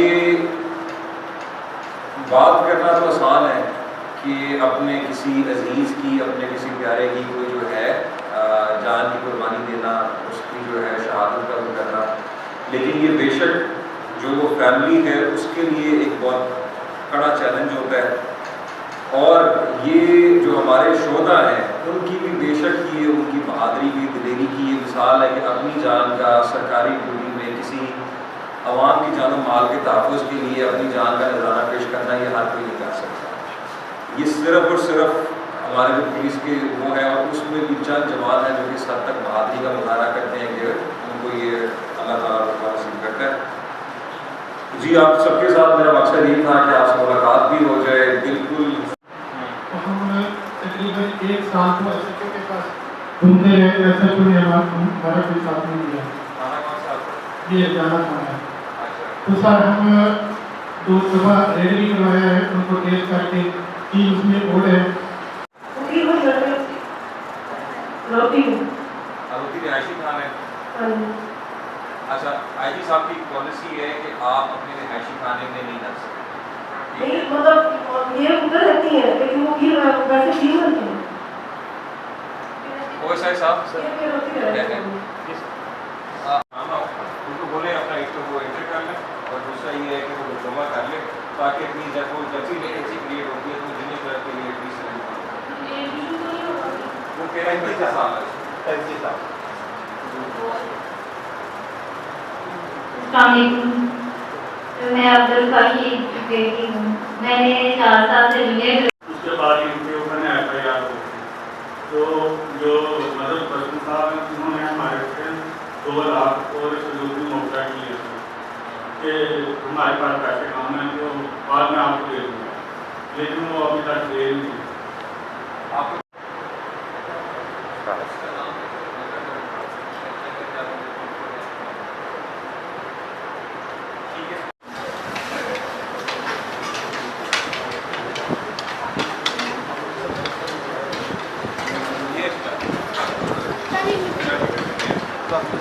ये बात करना तो आसान है कि अपने किसी अजीज़ की, अपने किसी प्यारे की कोई जो है जान की कुर्बानी देना, उसकी जो है शहादत का करना, लेकिन ये बेशक जो वो फैमिली है उसके लिए एक बहुत कड़ा चैलेंज होता है। और ये जो हमारे शोधा हैं उनकी भी बेशक ये उनकी बहादुरी की, दिलेरी की ये मिसाल है कि अपनी जान का सरकारी ड्यूटी में किसी अवाम की जान माल के तहफ़्फ़ुज़ के लिए अपनी जान का नजराना पेश करना ये हर कोई नहीं कर सकता। ये सिर्फ़ और सिर्फ हमारे जो पुलिस के वो है, और उसमें भी चंद जवान हैं जो कि इस हद तक बहादुरी का मुजाहरा करते हैं कि उनको ये अल्लाह ताला नसीब करता है। जी, आप सबके साथ मेरा मकसद ये था कि आपसे मुलाकात भी हो जाए। बिल्कुल हम तकरीबन 1 साल को एसएचओ के पास घूमते रहे, एसएचओ ने हमारा कोई साथ नहीं दिया। ये जाना था। तो सर हम 2 दफ़ा रेड भी करवाया है, उनको टेस्ट करके कि उसमें कोड है। रिहायशी खान है। अच्छा, आईजी साहब की पॉलिसी है कि आप अपने रिहायशी खाने में नहीं रख सकते। नहीं, मतलब ये उधर रहती है लेकिन वो भी वैसे ठीक रहती है। ओएसआई साहब ये फिर होती है। उनको बोले अपना एक तो वो एंटर कर लें, और दूसरा ये है कि वो डिप्लोमा कर ले, ताकि अपनी जब वो जैसी वैकेंसी क्रिएट होती है तो जिन्हें तरह के लिए वो कह रहे हैं 35 साल मैं अब्दुल काशी बेटी हूँ। मैंने 4 साल से जूनियर उसके बाद इनके ऊपर ने एफआईआर हो, तो जो मदद पर्सन साहब हैं उन्होंने हमारे से 2 लाख और सलूकी मौका किया कि हमारे पास पैसे कम हैं तो बाद में आपको दे दूँगा, लेकिन वो अभी तक दे नहीं। आपको ये